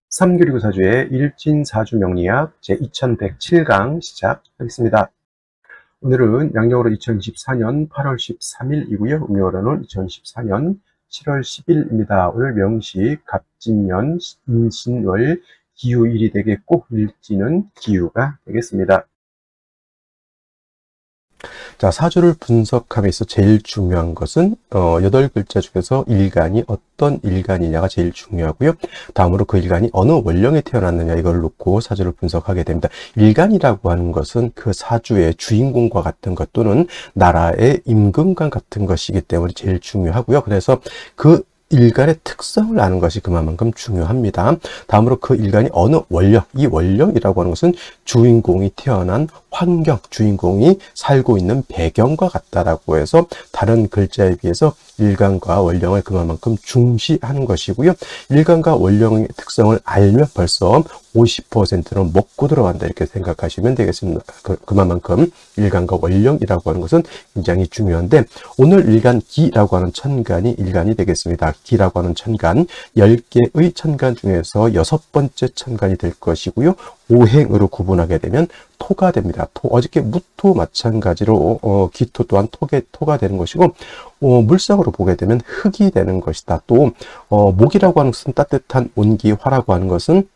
삼교리고 사주의 일진사주 명리학 제2107강 시작하겠습니다. 오늘은 양력으로 2024년 8월 13일이고요. 음력으로는 2024년 7월 10일입니다. 오늘 명시 갑진년 인신월 기후일이 되겠고 일진은 기후가 되겠습니다. 자, 사주를 분석함에서 제일 중요한 것은 8글자 중에서 일간이 어떤 일간이냐가 제일 중요하고요. 다음으로 그 일간이 어느 원령에 태어났느냐 이걸 놓고 사주를 분석하게 됩니다. 일간이라고 하는 것은 그 사주의 주인공과 같은 것 또는 나라의 임금관 같은 것이기 때문에 제일 중요하고요. 그래서 그 일간의 특성을 아는 것이 그만큼 중요합니다. 다음으로 그 일간이 어느 원령, 이 원령이라고 하는 것은 주인공이 태어난 환경, 주인공이 살고 있는 배경과 같다라고 해서 다른 글자에 비해서 일간과 원령을 그만큼 중시하는 것이고요. 일간과 원령의 특성을 알면 벌써 50%는 먹고 들어간다 이렇게 생각하시면 되겠습니다. 그만큼 일간과 원령이라고 하는 것은 굉장히 중요한데 오늘 일간 기라고 하는 천간이 일간이 되겠습니다. 기라고 하는 천간 10개의 천간 중에서 6번째 천간이 될 것이고요. 오행으로 구분하게 되면 토가 됩니다. 어저께 무토 마찬가지로 기토 또한 토가 되는 것이고 물상으로 보게 되면 흙이 되는 것이다. 또 목이라고 하는 것은 따뜻한 온기, 화라고 하는 것은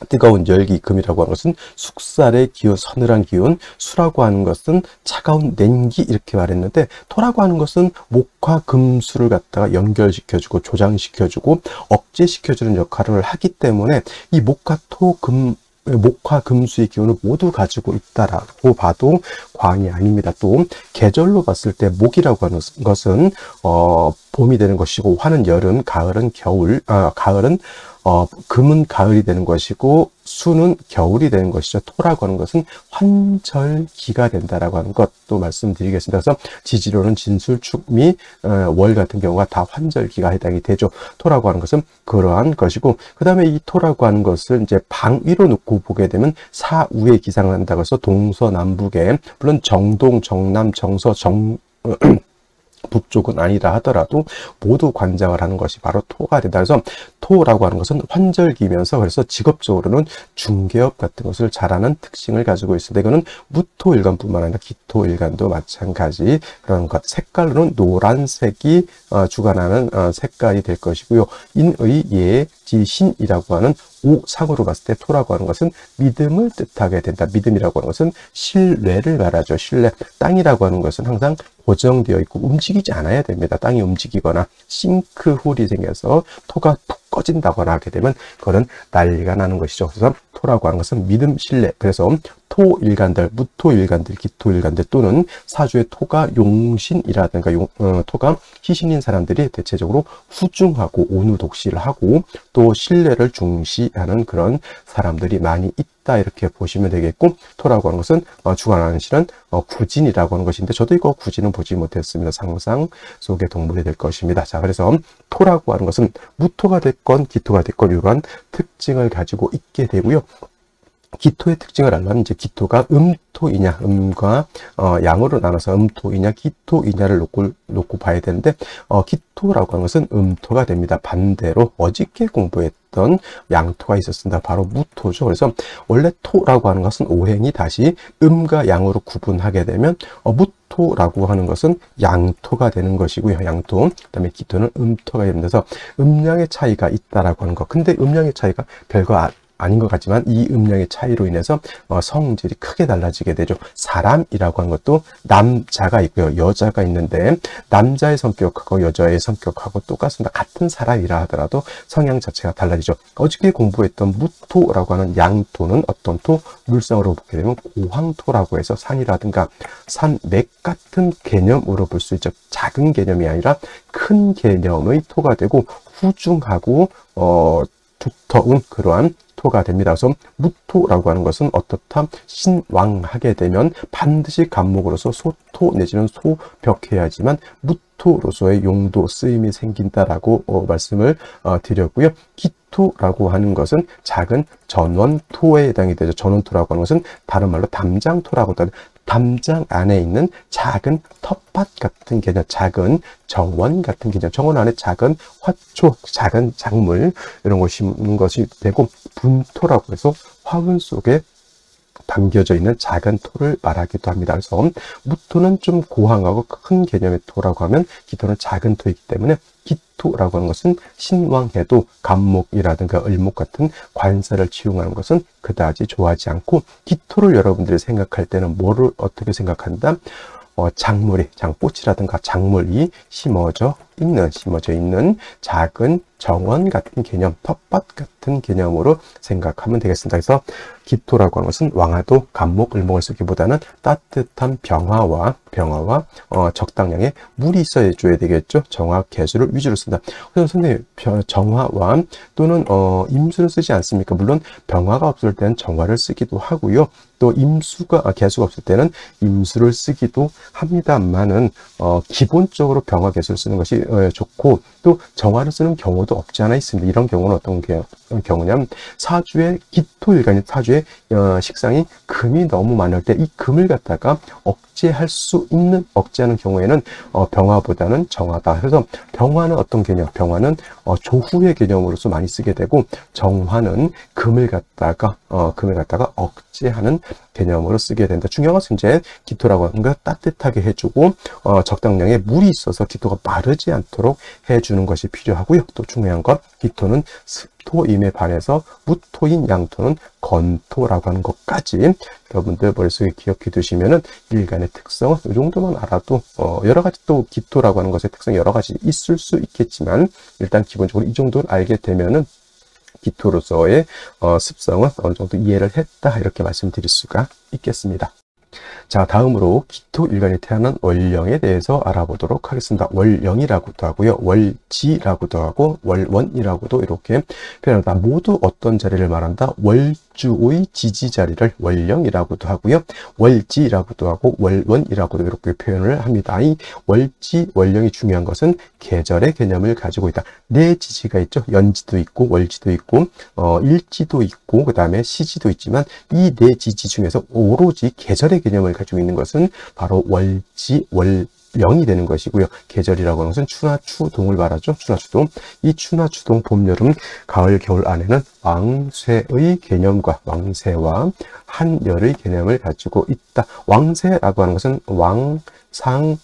뜨거운 열기, 금이라고 하는 것은 숙살의 기운, 서늘한 기운, 수라고 하는 것은 차가운 냉기 이렇게 말했는데 토라고 하는 것은 목화 금수를 갖다가 연결시켜주고 조장시켜주고 억제시켜주는 역할을 하기 때문에 이 목화 토 금 목화 금수의 기운을 모두 가지고 있다라고 봐도 과언이 아닙니다. 또 계절로 봤을 때 목이라고 하는 것은 봄이 되는 것이고 화는 여름, 가을은 겨울, 가을은 금은 가을이 되는 것이고 수는 겨울이 되는 것이죠. 토라고 하는 것은 환절기가 된다라고 하는 것도 말씀드리겠습니다. 그래서 지지로는 진술, 축미, 월 같은 경우가 다 환절기가 해당이 되죠. 토라고 하는 것은 그러한 것이고 그 다음에 이 토라고 하는 것을 이제 방위로 놓고 보게 되면 사우에 기상을 한다고 해서 동서남북에 물론 정동, 정남, 정서, 북쪽은 아니라 하더라도 모두 관장을 하는 것이 바로 토가 된다. 그래서 토라고 하는 것은 환절기면서 그래서 직업적으로는 중개업 같은 것을 잘하는 특징을 가지고 있습니다. 이거는 무토일간뿐만 아니라 기토일간도 마찬가지 그런 것. 색깔로는 노란색이 주관하는 색깔이 될 것이고요. 인의 예, 지신이라고 하는 오상으로 봤을 때 토라고 하는 것은 믿음을 뜻하게 된다. 믿음이라고 하는 것은 신뢰를 말하죠. 신뢰. 땅이라고 하는 것은 항상 고정되어 있고 움직이지 않아야 됩니다. 땅이 움직이거나 싱크홀이 생겨서 토가 푹 꺼진다거나 하게 되면 그거는 난리가 나는 것이죠. 그래서 토라고 하는 것은 믿음, 신뢰. 그래서 토일간들, 무토일간들, 기토일간들 또는 사주의 토가 용신이라든가 토가 희신인 사람들이 대체적으로 후중하고 온유독실을 하고 또 신뢰를 중시하는 그런 사람들이 많이 있다 이렇게 보시면 되겠고 토라고 하는 것은 주관하는 신은 구진이라고 하는 것인데 저도 이거 구진은 보지 못했습니다. 상상 속의 동물이 될 것입니다. 자, 그래서 토라고 하는 것은 무토가 됐건 기토가 됐건 이러한 특징을 가지고 있게 되고요. 기토의 특징을 알려면 이제 기토가 음토이냐, 음과 양으로 나눠서 음토이냐, 기토이냐를 놓고 봐야 되는데 기토라고 하는 것은 음토가 됩니다. 반대로 어저께 공부했던 양토가 있었습니다. 바로 무토죠. 그래서 원래 토라고 하는 것은 오행이 다시 음과 양으로 구분하게 되면 무토라고 하는 것은 양토가 되는 것이고요. 양토. 그다음에 기토는 음토가 되면서 음양의 차이가 있다라고 하는 것. 근데 음양의 차이가 별거 아닌 것 같지만 이 음량의 차이로 인해서 성질이 크게 달라지게 되죠. 사람이라고 하는 것도 남자가 있고요. 여자가 있는데 남자의 성격하고 여자의 성격하고 똑같습니다. 같은 사람이라 하더라도 성향 자체가 달라지죠. 어저께 공부했던 무토라고 하는 양토는 어떤 토? 물상으로 보게 되면 고황토라고 해서 산이라든가 산맥 같은 개념으로 볼 수 있죠. 작은 개념이 아니라 큰 개념의 토가 되고 후중하고 두터운 그러한 토가 됩니다. 그래서 무토라고 하는 것은 어떻다? 신왕하게 되면 반드시 간목으로서 소토 내지는 소벽해야지만 무토로서의 용도 쓰임이 생긴다라고 말씀을 드렸고요. 기토라고 하는 것은 작은 전원토에 해당이 되죠. 전원토라고 하는 것은 다른 말로 담장토라고 하는 담장 안에 있는 작은 텃밭 같은 개념, 작은 정원 같은 개념, 정원 안에 작은 화초, 작은 작물 이런 것이 심는 것이 되고, 분토라고 해서 화분 속에 담겨져 있는 작은 토를 말하기도 합니다. 그래서 무토는 좀 고황하고 큰 개념의 토라고 하면 기토는 작은 토이기 때문에 기토라고 하는 것은 신왕해도 간목이라든가 을목 같은 관사를 치용하는 것은 그다지 좋아하지 않고, 기토를 여러분들이 생각할 때는 뭐를 어떻게 생각한다? 작물이, 장꽃이라든가 작물이 심어져 있는 작은 정원 같은 개념, 텃밭 같은 개념으로 생각하면 되겠습니다. 그래서 기토라고 하는 것은 왕화도, 간목, 을목을 쓰기보다는 따뜻한 병화와 적당량의 물이 있어야 줘야 되겠죠. 정화, 개수를 위주로 쓴다. 그래서 선생님, 정화와 또는 임수를 쓰지 않습니까? 물론 병화가 없을 때는 정화를 쓰기도 하고요. 또 개수가 없을 때는 임수를 쓰기도 합니다만은 기본적으로 병화, 개수를 쓰는 것이 좋고, 또 정화를 쓰는 경우도 없지 않아 있습니다. 이런 경우는 어떤 경우냐면, 사주의 기토일간인 사주의 식상이 금이 너무 많을 때 이 금을 갖다가 억제하는 경우에는 병화보다는 정화다. 그래서 병화는 어떤 개념? 병화는 조후의 개념으로서 많이 쓰게 되고, 정화는 금을 갖다가 억제하는 개념으로 쓰게 된다. 중요한 것은 이제 기토라고 하는 걸 따뜻하게 해주고, 적당량의 물이 있어서 기토가 마르지 않도록 해주는 것이 필요하고요. 또 중요한 건 기토는 습토임에 반해서 무토인 양토는 건토라고 하는 것까지 여러분들 머릿속에 기억해 두시면은 일간의 특성은 이 정도만 알아도 여러 가지, 또 기토라고 하는 것의 특성이 여러 가지 있을 수 있겠지만, 일단 기본적으로 이 정도를 알게 되면은 기토로서의 습성은 어느 정도 이해를 했다, 이렇게 말씀드릴 수가 있겠습니다. 자, 다음으로 기토일간이 태어난 월령에 대해서 알아보도록 하겠습니다. 월령이라고도 하고요, 월지라고도 하고, 월원이라고도 이렇게 표현한다. 모두 어떤 자리를 말한다? 월주의 지지 자리를 월령이라고도 하고요, 월지라고도 하고, 월원이라고도 이렇게 표현을 합니다. 이 월지, 월령이 중요한 것은 계절의 개념을 가지고 있다. 네 지지가 있죠. 연지도 있고, 월지도 있고, 일지도 있고, 그 다음에 시지도 있지만, 이 네 지지 중에서 오로지 계절의 개념을 가지고 있는 것은 바로 월지, 월령이 되는 것이고요. 계절이라고 하는 것은 추나 추동을 말하죠. 추나 추동. 이 추나 추동, 봄, 여름, 가을, 겨울 안에는 왕쇠의 개념과 왕세와 한열의 개념을 가지고 있다. 왕세라고 하는 것은 왕상,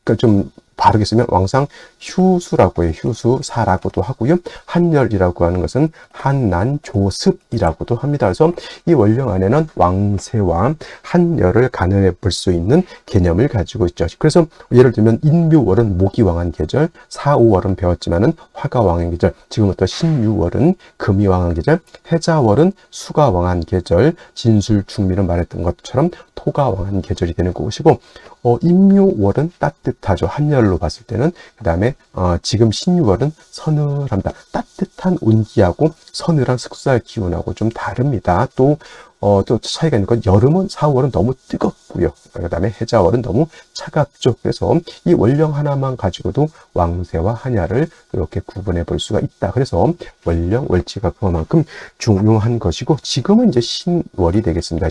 그러니까 좀 바르게 쓰면 왕상 휴수라고 해요. 휴수사라고도 하고요. 한열이라고 하는 것은 한난조습이라고도 합니다. 그래서 이 월령 안에는 왕세와 한열을 가늠해 볼 수 있는 개념을 가지고 있죠. 그래서 예를 들면 인묘월은 목이 왕한 계절, 사오월은 배웠지만은 화가 왕한 계절, 지금부터 신유월은 금이 왕한 계절, 해자월은 수가 왕한 계절, 진술충미는 말했던 것처럼 토가 왕한 계절이 되는 것이고, 인묘월은 따뜻하죠. 한열로 봤을 때는. 그 다음에 지금 신유월은 서늘합니다. 따뜻한 온기하고 서늘한 습살 기온하고 좀 다릅니다. 또 차이가 있는 건, 여름은 4월은 너무 뜨겁고요. 그 다음에 해자월은 너무 차갑죠. 그래서 이 월령 하나만 가지고도 왕세와 한야를 이렇게 구분해 볼 수가 있다. 그래서 월령, 월지가 그만큼 중요한 것이고, 지금은 이제 신월이 되겠습니다.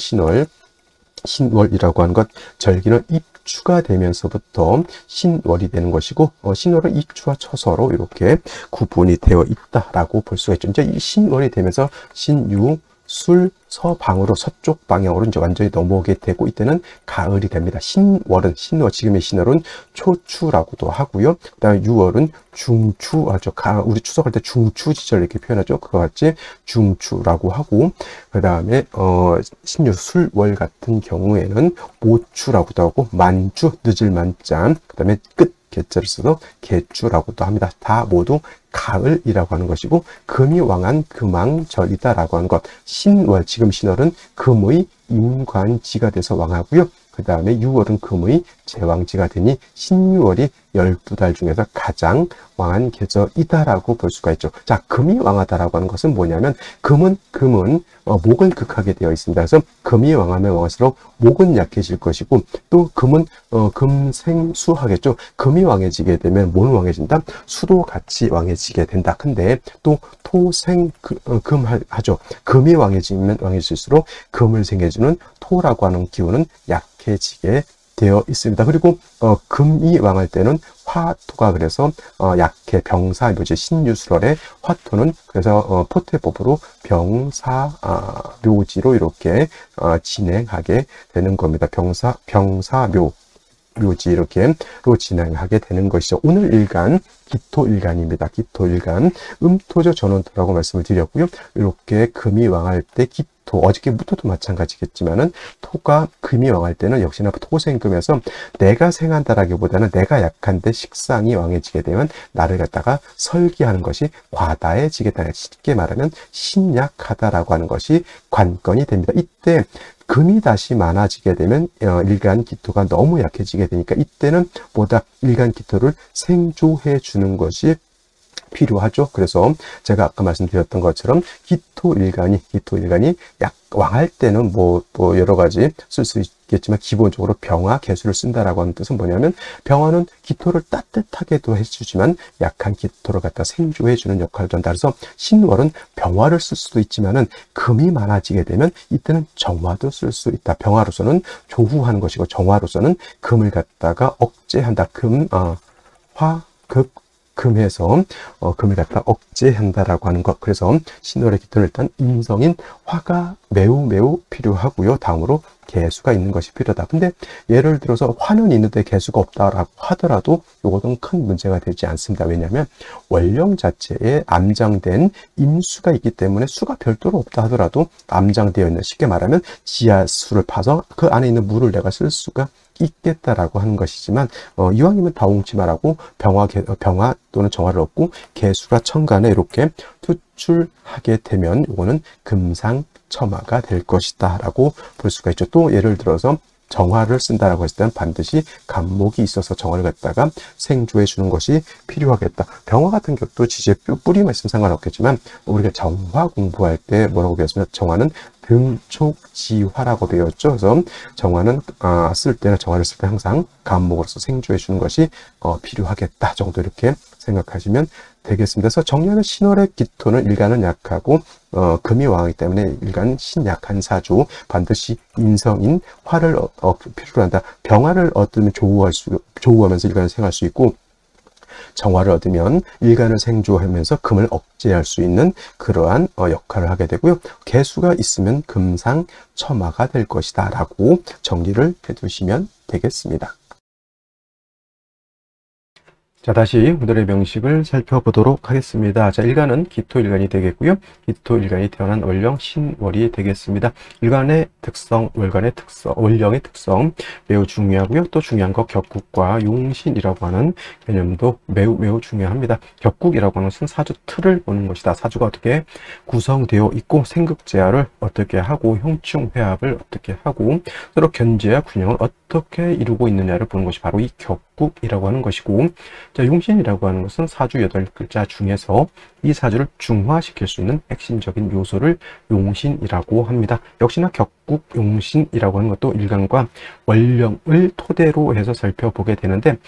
신월이라고 하는 것, 절기는 입추가 되면서부터 신월이 되는 것이고, 신월은 입추와 처서로 이렇게 구분이 되어 있다라고 볼 수가 있죠. 이제 이 신월이 되면서 신유, 술, 서방으로, 서쪽 방향으로 이제 완전히 넘어오게 되고, 이때는 가을이 됩니다. 지금의 신월은 초추라고도 하고요. 그 다음에 유월은 중추, 우리 추석할 때 중추지절 이렇게 표현하죠. 그와 같이 중추라고 하고, 그 다음에, 신유, 술월 같은 경우에는 모추라고도 하고, 만주, 늦을 만자, 그 다음에 끝, 개자를 써서 개주라고도 합니다. 다 모두 가을이라고 하는 것이고, 금이 왕한 금왕절이다라고 하는 것. 신월, 지금 신월은 금의 임관지가 돼서 왕하고요. 그 다음에 유월은 금의 제왕지가 되니 신유월이 12달 중에서 가장 왕한 계절이다라고 볼 수가 있죠. 자, 금이 왕하다라고 하는 것은 뭐냐면 금은 목을 극하게 되어 있습니다. 그래서 금이 왕하면 왕할수록 목은 약해질 것이고 또 금은 금생수하겠죠. 금이 왕해지게 되면 뭐는 왕해진다? 수도 같이 왕해지게 된다. 근데 또 토생금 하죠. 금이 왕해지면 왕해질수록 금을 생해주는 토라고 하는 기운은 약해지게 되어 있습니다. 그리고 금이 왕할 때는 화토가 그래서 약해 병사묘지 신유술월의 화토는 그래서 포태법으로 병사묘지로 이렇게 진행하게 되는 겁니다. 병사묘 묘지 이렇게로 진행하게 되는 것이죠. 오늘 일간 기토일간입니다. 기토일간 음토죠. 전원토라고 말씀을 드렸고요. 이렇게 금이 왕할 때 기토, 어저께 무토도 마찬가지겠지만은 토가 금이 왕할 때는 역시나 토생금에서 내가 생한다라기보다는 내가 약한데 식상이 왕해지게 되면 나를 갖다가 설계하는 것이 과다해지겠다. 쉽게 말하면 신약하다라고 하는 것이 관건이 됩니다. 이때 금이 다시 많아지게 되면 일간 기토가 너무 약해지게 되니까 이때는 보다 일간 기토를 생조해 주는 것이 필요하죠. 그래서 제가 아까 말씀드렸던 것처럼 기토일간이 왕할 때는 뭐 여러 가지 쓸 수 있겠지만 기본적으로 병화, 개수를 쓴다라고 하는 뜻은 뭐냐면 병화는 기토를 따뜻하게도 해주지만 약한 기토를 갖다 생조해주는 역할을 한다. 그래서 신월은 병화를 쓸 수도 있지만은 금이 많아지게 되면 이때는 정화도 쓸 수 있다. 병화로서는 조후하는 것이고 정화로서는 금을 갖다가 억제한다. 금해서 금을 갖다 억제한다라고 하는 것. 그래서 신월의 기토는 일단 인성인 화가 매우 필요하고요. 다음으로 개수가 있는 것이 필요하다. 근데 예를 들어서 화는 있는데 개수가 없다라고 하더라도 이것은 큰 문제가 되지 않습니다. 왜냐하면 원령 자체에 암장된 임수가 있기 때문에 수가 별도로 없다 하더라도 암장되어 있는, 쉽게 말하면 지하수를 파서 그 안에 있는 물을 내가 쓸 수가 있겠다라고 하는 것이지만 이왕이면 다홍치마라고 병화 또는 정화를 얻고 개수가 천간에 이렇게 투출하게 되면 이거는 금상첨화가 될 것이다 라고 볼 수가 있죠. 또 예를 들어서 정화를 쓴다라고 했을 때는 반드시 간목이 있어서 정화를 갖다가 생조해 주는 것이 필요하겠다. 병화 같은 경우도 지지에 뿌리만 있으면 상관없겠지만 우리가 정화 공부할 때 뭐라고 배웠습니까? 정화는 등촉지화라고 배웠죠. 그래서 정화를 쓸 때는 항상 간목으로서 생조해 주는 것이 필요하겠다 정도 이렇게 생각하시면 되겠습니다. 그래서 정리하면 신월의 기토는 일간은 약하고 금이 왕이기 때문에 일간 신약한 사주, 반드시 인성인 화를 필요로 한다. 병화를 얻으면 조우하면서 일간을 생활할 수 있고 정화를 얻으면 일간을 생조하면서 금을 억제할 수 있는 그러한 역할을 하게 되고요. 개수가 있으면 금상첨화가 될 것이다 라고 정리를 해두시면 되겠습니다. 자, 다시 오늘의 명식을 살펴보도록 하겠습니다. 자, 일간은 기토일간이 되겠고요. 기토일간이 태어난 월령 신월이 되겠습니다. 일간의 특성, 월간의 특성, 월령의 특성 매우 중요하고요. 또 중요한 거 격국과 용신이라고 하는 개념도 매우 중요합니다. 격국이라고 하는 것은 사주 틀을 보는 것이다. 사주가 어떻게 구성되어 있고 생극제화를 어떻게 하고 형충회합을 어떻게 하고 서로 견제와 균형을 어떻게 이루고 있느냐를 보는 것이 바로 이 격국이라고 하는 것이고, 자, 용신이라고 하는 것은 사주 8글자 중에서 이 사주를 중화시킬 수 있는 핵심적인 요소를 용신이라고 합니다. 역시나 격국 용신이라고 하는 것도 일간과 월령을 토대로 해서 살펴보게 되는데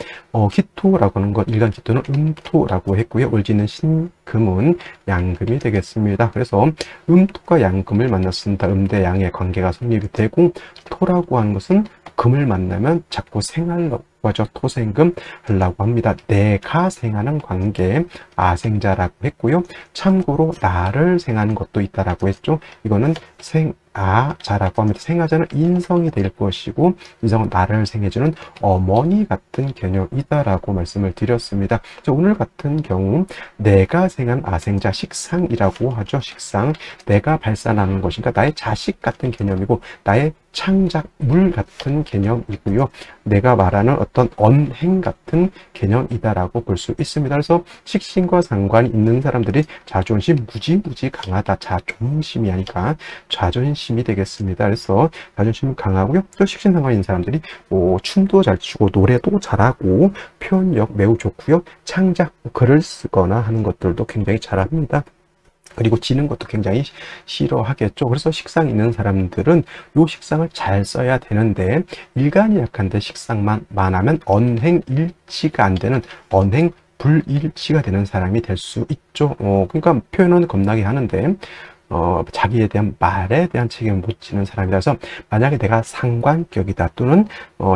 기토라고 하는 것, 일간 기토는 음토라고 했고요. 월지는 신금은 양금이 되겠습니다. 그래서 음토가 양금을 만났습니다. 음대 양의 관계가 성립이 되고, 토라고 하는 것은 금을 만나면 자꾸 생활로 하죠. 토생금 하려고 합니다. 내가 생하는 관계 아생자라고 했고요. 참고로 나를 생하는 것도 있다라고 했죠. 이거는 생아자라고 합니다. 생아자는 인성이 될 것이고, 인성은 나를 생해주는 어머니 같은 개념이다라고 말씀을 드렸습니다. 오늘 같은 경우 내가 생한 아생자 식상이라고 하죠. 식상, 내가 발산하는 것이니까 나의 자식 같은 개념이고 나의 창작물 같은 개념이고요. 내가 말하는 어떤 언행 같은 개념이다라고 볼 수 있습니다. 그래서 식신과 상관이 있는 사람들이 자존심 무지 강하다. 자존심이 아니까 자존심 자존심이 되겠습니다. 그래서 자존심이 강하고요. 또 식신상관인 사람들이 뭐 춤도 잘 추고 노래도 잘하고 표현력 매우 좋고요. 창작, 글을 쓰거나 하는 것들도 굉장히 잘합니다. 그리고 지는 것도 굉장히 싫어하겠죠. 그래서 식상 있는 사람들은 요 식상을 잘 써야 되는데, 일간이 약한데 식상만 많으면 언행일치가 안 되는 언행불일치가 되는 사람이 될 수 있죠. 그러니까 표현은 겁나게 하는데 자기에 대한 말에 대한 책임을 못 지는 사람이라서, 만약에 내가 상관격이다 또는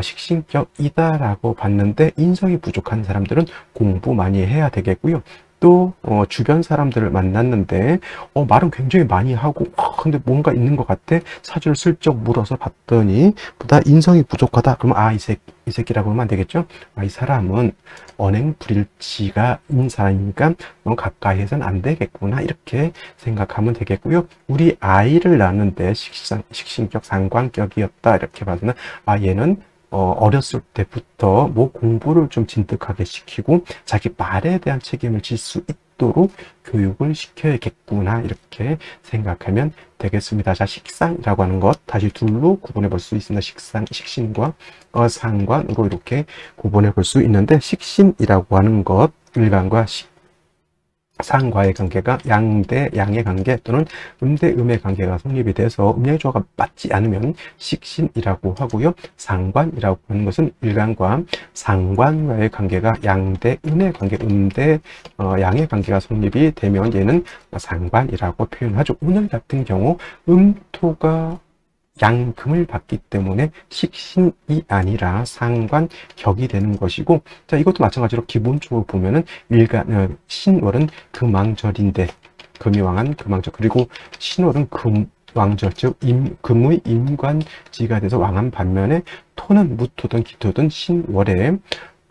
식신격이다라고 봤는데 인성이 부족한 사람들은 공부 많이 해야 되겠고요. 또 주변 사람들을 만났는데 말은 굉장히 많이 하고 근데 뭔가 있는 것 같아. 사주를 슬쩍 물어서 봤더니 보다 인성이 부족하다. 그러면 이 새끼라고 하면 안 되겠죠. 이 사람은 언행불일치가 있는 사람이니까 너무 가까이 해서는 안 되겠구나, 이렇게 생각하면 되겠고요. 우리 아이를 낳는데 식신격 상관격이었다 이렇게 봐서는 얘는 어렸을 때부터 뭐 공부를 좀 진득하게 시키고 자기 말에 대한 책임을 질 수 있도록 교육을 시켜야겠구나, 이렇게 생각하면 되겠습니다. 자, 식상이라고 하는 것 다시 둘로 구분해 볼 수 있습니다. 식신과 상관으로 이렇게 구분해 볼 수 있는데, 식신이라고 하는 것, 일간과 상과의 관계가 양대 양의 관계 또는 음대 음의 관계가 성립이 돼서 음양의 조화가 맞지 않으면 식신이라고 하고요. 상관이라고 하는 것은 일간과 상관과의 관계가 양대 음의 관계, 음대 양의 관계가 성립이 되면 얘는 상관이라고 표현하죠. 오늘 같은 경우 음토가 양금을 받기 때문에 식신이 아니라 상관격이 되는 것이고, 자, 이것도 마찬가지로 기본적으로 보면은 신월은 금왕절인데, 금이 왕한 금왕절, 그리고 신월은 금왕절, 즉 금의 임관지가 돼서 왕한 반면에 토는 무토든 기토든 신월에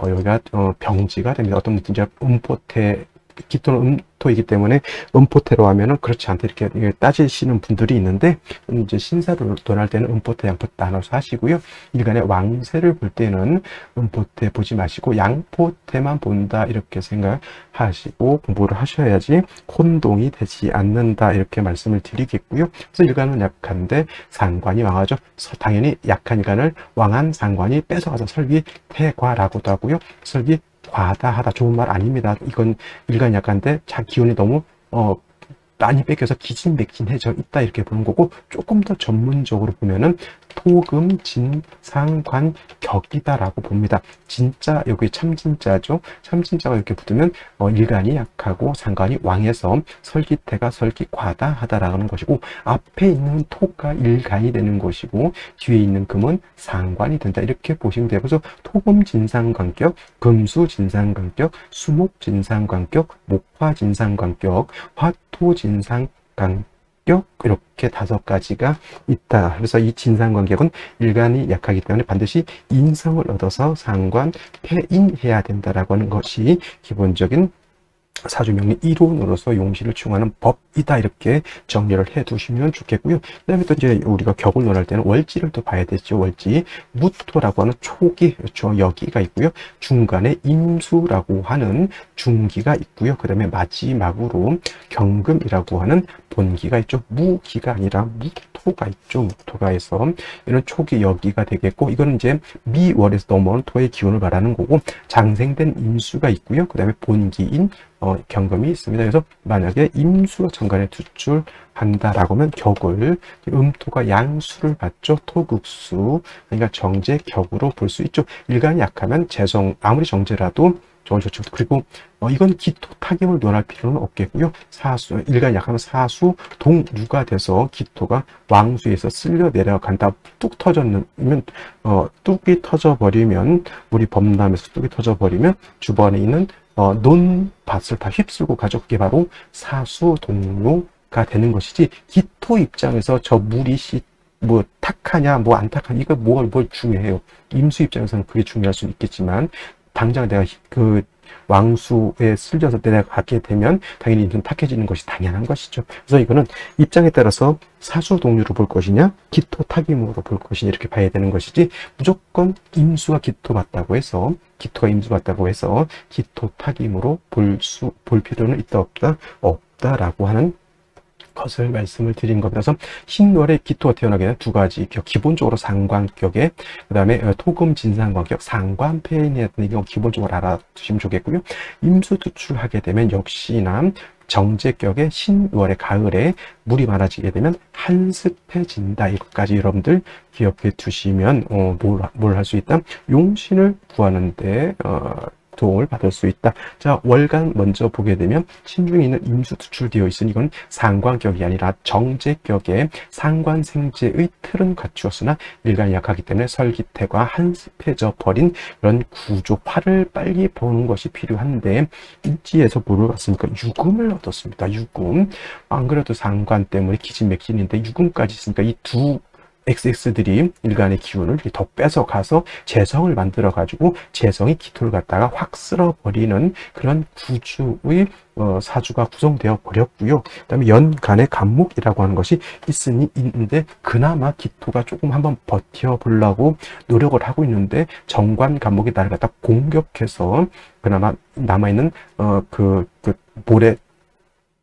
여기가 병지가 됩니다. 어떤 문제 음포태, 기토는 음토이기 때문에 음포태로 하면은 그렇지 않다 이렇게 따지시는 분들이 있는데, 이제 신사를 논할 때는 음포태, 양포태 나눠서 하시고요. 일간의 왕세를 볼 때는 음포태 보지 마시고 양포태만 본다 이렇게 생각하시고 공부를 하셔야지 혼동이 되지 않는다, 이렇게 말씀을 드리겠고요. 그래서 일간은 약한데 상관이 왕하죠. 당연히 약한 일간을 왕한 상관이 뺏어가서 설기태과라고도 하고요. 과다하다, 좋은 말 아닙니다. 이건 일간 약한데 기운이 너무 많이 뺏겨서 기진맥진해져 있다, 이렇게 보는 거고, 조금 더 전문적으로 보면은 토금진상관격이다라고 봅니다. 진짜 여기 참진자죠. 참진자가 이렇게 붙으면 일간이 약하고 상관이 왕해서 설기태가 설기과다하다라는 것이고, 앞에 있는 토가 일간이 되는 것이고 뒤에 있는 금은 상관이 된다, 이렇게 보시면 되고, 그래서 토금진상관격, 금수진상관격, 수목진상관격, 목화진상관격, 화토진상관격, 이렇게 5가지가 있다. 그래서 이 진상관격은 일간이 약하기 때문에 반드시 인성을 얻어서 상관 폐인해야 된다라고 하는 것이 기본적인 사주명리 이론으로서 용시를 충하는 법이다, 이렇게 정리를 해 두시면 좋겠고요. 그 다음에 또 이제 우리가 격을 논할 때는 월지를 또 봐야 되죠. 월지, 무토라고 하는 초기, 여기가 있고요. 중간에 임수라고 하는 중기가 있고요. 그 다음에 마지막으로 경금이라고 하는 본기가 있죠. 무기가 아니라 무토가 있죠. 무토가 해서 이런 초기 여기가 되겠고, 이거는 이제 미월에서 넘어오는 토의 기운을 말하는 거고, 장생된 임수가 있고요. 그 다음에 본기인 경금이 있습니다. 그래서 만약에 임수가 정관에 투출한다라고 하면 격을, 음토가 양수를 받죠. 토극수, 그러니까 정제격으로 볼 수 있죠. 일간이 약하면 아무리 정제라도 좋죠. 그리고 이건 기토 타격을 논할 필요는 없겠고요. 일간이 약하면 사수 동류가 돼서 기토가 왕수에서 쓸려 내려간다. 뚝 터졌으면 뚝이 터져버리면, 우리 범람에서 뚝이 터져버리면 주변에 있는 논밭을 다 휩쓸고 가죠. 그게 바로 사수동료가 되는 것이지, 기토 입장에서 저 물이 뭐 탁하냐 뭐 안 탁하냐 이거 뭘 중요해요. 임수 입장에서는 그게 중요할 수 있겠지만, 당장 내가 그 왕수에 쓸려서 내려가게 되면 당연히 좀 탁해지는 것이 당연한 것이죠. 그래서 이거는 입장에 따라서 사수동류로 볼 것이냐 기토 타김으로 볼 것이냐 이렇게 봐야 되는 것이지, 무조건 임수가 기토 맞다고 해서, 기토가 임수 맞다고 해서 기토 타김으로 볼 필요는 있다 없다라고 하는 것을 말씀을 드린 겁니다. 그래서 신월에 기토가 태어나게 되면 두 가지 격, 기본적으로 상관격에, 그 다음에 토금 진상관격, 상관폐인이라는 경우 기본적으로 알아두시면 좋겠고요. 임수투출하게 되면 역시나 정제격의 신월의 가을에 물이 많아지게 되면 한습해진다. 이것까지 여러분들 기억해 두시면 뭘 할 수 있다? 용신을 구하는데 도움을 받을 수 있다. 자, 월간 먼저 보게 되면 신중에 있는 임수 투출되어 있으니 이건 상관격이 아니라 정제격의 상관생제의 틀은 갖추었으나 일간이 약하기 때문에 설기태가 한습해져 버린 그런 구조, 화를 빨리 보는 것이 필요한데 일지에서 뭐를 봤습니까? 유금을 얻었습니다. 유금. 안 그래도 상관 때문에 기진맥진인데 유금까지 있으니까 이 두 XX들이 일간의 기운을 더 뺏어가서 재성을 만들어가지고 재성이 기토를 갖다가 확 쓸어버리는 그런 구주의 사주가 구성되어 버렸고요. 그 다음에 연간의 간목이라고 하는 것이 있는데 그나마 기토가 조금 한번 버텨보려고 노력을 하고 있는데 정관 간목이 나를 갖다 공격해서 그나마 남아있는 모래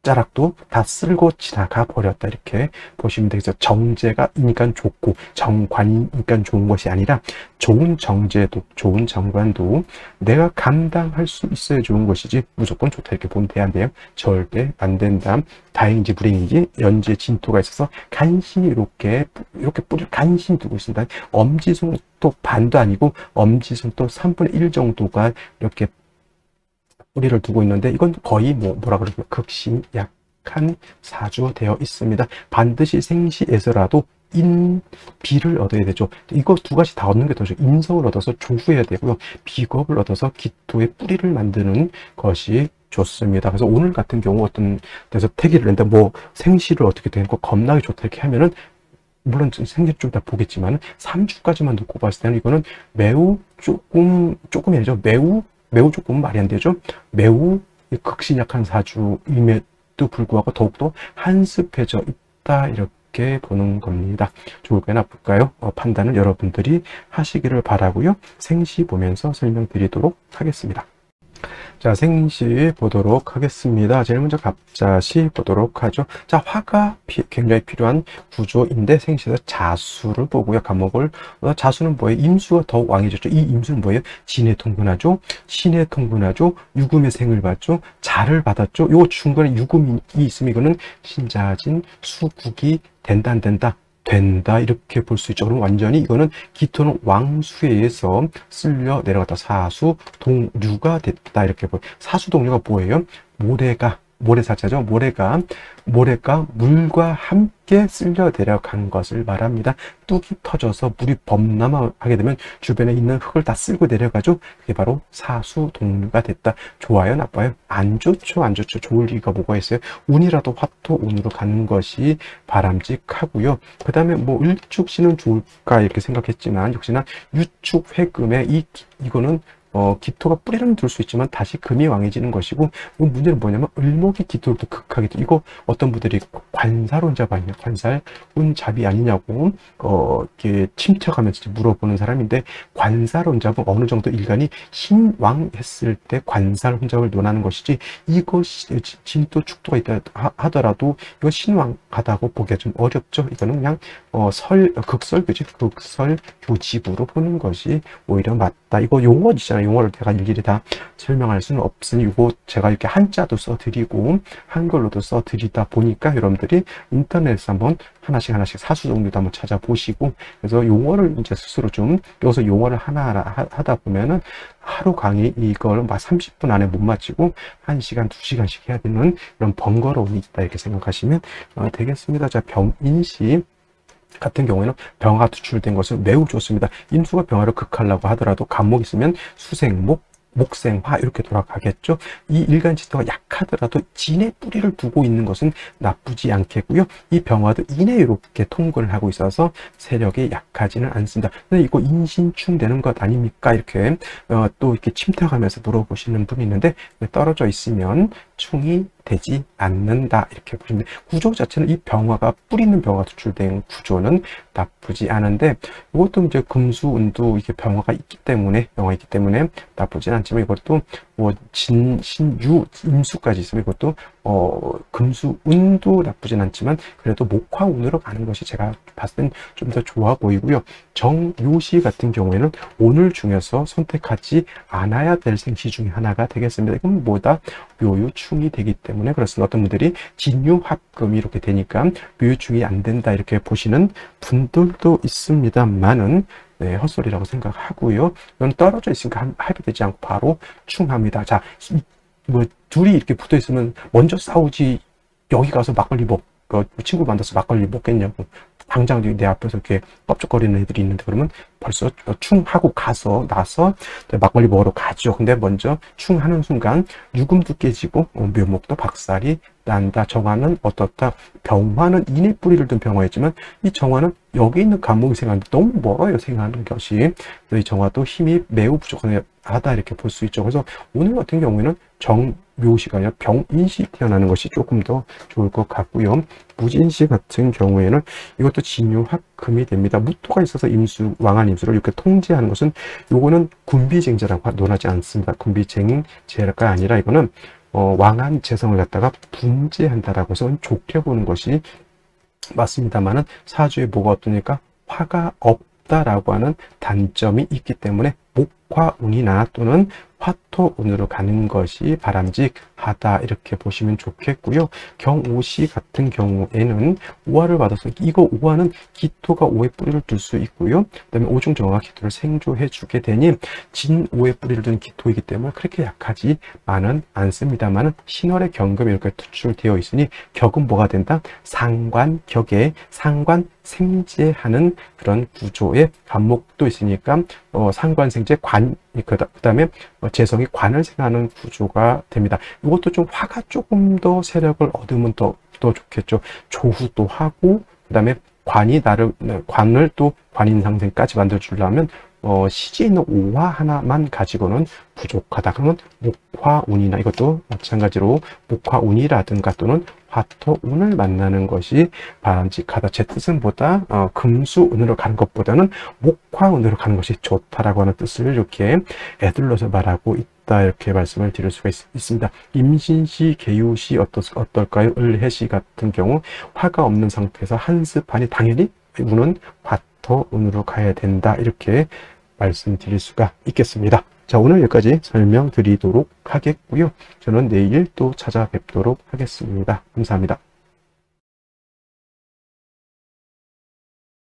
자락도 다 쓸고 지나가 버렸다. 이렇게 보시면 되겠죠. 정제가이니까 좋고 정관이니까 좋은 것이 아니라 좋은 정제도 좋은 정관도 내가 감당할 수 있어야 좋은 것이지 무조건 좋다 이렇게 보면 돼야 절대 안 된다. 다행인지 불행인지 연지에 진토가 있어서 간신히 이렇게 뿌리를 간신히 두고 있습니다. 엄지손 또 반도 아니고 엄지손 또 3분의 1 정도가 이렇게 뿌리를 두고 있는데 이건 거의 뭐라 그러죠? 극신약한 사주 되어 있습니다. 반드시 생시에서라도 인비를 얻어야 되죠. 이거 두 가지 다 얻는 게 더 좋죠. 인성을 얻어서 조후해야 되고요. 비겁을 얻어서 기토의 뿌리를 만드는 것이 좋습니다. 그래서 오늘 같은 경우 어떤 데서 태기를 낸다, 생시를 어떻게 되는 거 겁나게 좋다 이렇게 하면은 물론 생일 좀 다 보겠지만 3주까지만 놓고 봤을 때는 이거는 매우 조금이 아니죠. 매우 조금 말이 안 되죠. 매우 극신약한 사주임에도 불구하고 더욱더 한습해져 있다 이렇게 보는 겁니다. 좋을까요 나쁠까요? 판단을 여러분들이 하시기를 바라고요. 생시 보면서 설명드리도록 하겠습니다. 자, 생시 보도록 하겠습니다. 제일 먼저 갑자시 보도록 하죠. 자, 화가 굉장히 필요한 구조인데 생시에서 자수를 보고요. 간목을. 자수는 뭐예요? 임수가 더욱 왕해졌죠. 이 임수는 뭐예요? 진에 통근하죠. 신에 통근하죠. 유금의 생을 받죠. 자를 받았죠. 요 중간에 유금이 있으면 이거는 신자진 수국이 된다 안 된다? 된다 이렇게 볼 수 있죠. 그럼 완전히 이거는 기토는 왕수에 의해서 쓸려 내려갔다 사수 동류가 됐다 이렇게 보여요. 사수 동류가 뭐예요? 모래사자죠. 모래가 물과 함께 쓸려 내려간 것을 말합니다. 뚝이 터져서 물이 범람하게 되면 주변에 있는 흙을 다 쓸고 내려가죠. 그게 바로 사수 동류가 됐다. 좋아요? 나빠요? 안 좋죠. 안 좋죠. 좋을 리가 뭐가 있어요? 운이라도 화토 운으로 가는 것이 바람직하고요. 그 다음에 일축신은 좋을까 이렇게 생각했지만 역시나 유축 회금에 이거는 기토가 뿌리는 둘 수 있지만 다시 금이 왕해지는 것이고, 문제는 뭐냐면 을목이 기토를 또 극하게 돼. 이거 어떤 분들이 관살혼잡 아니냐, 관살혼잡이 아니냐고 이렇게 침착하면서 물어보는 사람인데, 관살혼잡은 어느 정도 일간이 신왕했을 때 관살혼잡을 논하는 것이지, 이것이 진토 축토가 있다 하더라도 이거 신왕하다고 보기가 좀 어렵죠. 이거는 그냥 극설교집으로 보는 것이 오히려 맞다. 이거 용어지잖아요. 용어를 제가 일일이 다 설명할 수는 없으니 이거 제가 이렇게 한자도 써드리고 한글로도 써드리다 보니까 여러분들이 인터넷에서 한번 하나씩 사수 종류도 한번 찾아보시고, 그래서 용어를 이제 스스로 좀 여기서 용어를 하나하나 하다 보면은 하루 강의 이걸 막 30분 안에 못 마치고 1시간, 2시간씩 해야 되는 이런 번거로움이 있다 이렇게 생각하시면 되겠습니다. 자, 병인시 같은 경우에는 병화 투출된 것은 매우 좋습니다. 임수가 병화를 극하려고 하더라도 간목 있으면 수생목, 목생화 이렇게 돌아가겠죠. 이 일간지토가 약하더라도 진에 뿌리를 두고 있는 것은 나쁘지 않겠고요. 이 병화도 인에 이렇게 통근을 하고 있어서 세력이 약하지는 않습니다. 근데 이거 인신충 되는 것 아닙니까? 이렇게 또 이렇게 침탁하면서 물어보시는 분이 있는데 떨어져 있으면 충이 되지 않는다 이렇게 보시면 돼요. 구조 자체는 이 병화가 뿌리 있는 병화가 투출된 구조는 나쁘지 않은데 이것도 이제 금수 운도 이게 병화가 있기 때문에 나쁘진 않지만 이것도 뭐 신유 임수까지 있으면 이것도 금수 운도 나쁘진 않지만 그래도 목화 운으로 가는 것이 제가 봤을 땐 좀 더 좋아 보이고요. 정묘시 같은 경우에는 오늘 중에서 선택하지 않아야 될 생시 중에 하나가 되겠습니다. 이건 뭐다? 묘유충이 되기 때문에 그렇습니다. 어떤 분들이 진유합금이 이렇게 되니까 묘유충이 안 된다 이렇게 보시는 분들도 있습니다만은 네, 헛소리라고 생각하고요. 이건 떨어져 있으니까 합의되지 않고 바로 충합니다. 자, 뭐 둘이 이렇게 붙어 있으면 먼저 싸우지 여기 가서 막걸리 친구 만나서 막걸리 먹겠냐고. 당장 내 앞에서 이렇게 껍적거리는 애들이 있는데 그러면 벌써 충하고 나서 막걸리 먹으러 가죠. 근데 먼저 충하는 순간 유금도 깨지고 묘목도 박살이 난다. 정화는 어떻다? 병화는 인의 뿌리를 둔 병화였지만 이 정화는 여기 있는 간목이 생각하는데 너무 멀어요. 생각하는 것이. 그래서 이 정화도 힘이 매우 부족하다 이렇게 볼 수 있죠. 그래서 오늘 같은 경우에는 정묘시가 아니라 병인시 태어나는 것이 조금 더 좋을 것 같고요. 무진시 같은 경우에는 이것도 진유합금이 됩니다. 무토가 있어서 왕한 임수를 이렇게 통제하는 것은 요거는 군비쟁제라고 논하지 않습니다. 군비쟁제가 아니라 이거는 왕한 재성을 갖다가 분재한다라고 해서 좋게 보는 것이 맞습니다만은 사주에 뭐가 없으니까 화가 없다라고 하는 단점이 있기 때문에 목화운이나 또는 화토운으로 가는 것이 바람직하다 이렇게 보시면 좋겠고요. 경오시 같은 경우에는 오화를 받아서 이거 오화는 기토가 오의 뿌리를 둘 수 있고요. 그 다음에 오중정화가 기토를 생조해 주게 되니 진오의 뿌리를 둔 기토이기 때문에 그렇게 약하지만은 않습니다만은 신월의 경금이 이렇게 투출되어 있으니 격은 뭐가 된다? 상관격에 상관 생제하는 그런 구조의 간목도 있으니까 상관생제 그 다음에 재성이 관을 생하는 구조가 됩니다. 이것도 좀 화가 조금 더 세력을 얻으면 더 좋겠죠. 조후도 하고 그 다음에 관을 또 관인상생까지 만들어주려면 시지에 있는 오화 하나만 가지고는 부족하다. 그러면 목화운이나 이것도 마찬가지로 목화운이라든가 또는 화토운을 만나는 것이 바람직하다. 제 뜻은 보다 금수운으로 가는 것보다는 목화운으로 가는 것이 좋다라고 하는 뜻을 이렇게 애둘러서 말하고 있다. 이렇게 말씀을 드릴 수가 있습니다. 임신시, 계유시 어떨까요? 을해시 같은 경우 화가 없는 상태에서 한습하니 당연히 운은 화토운으로 가야 된다. 이렇게 말씀드릴 수가 있겠습니다. 자, 오늘 여기까지 설명드리도록 하겠고요. 저는 내일 또 찾아뵙도록 하겠습니다. 감사합니다.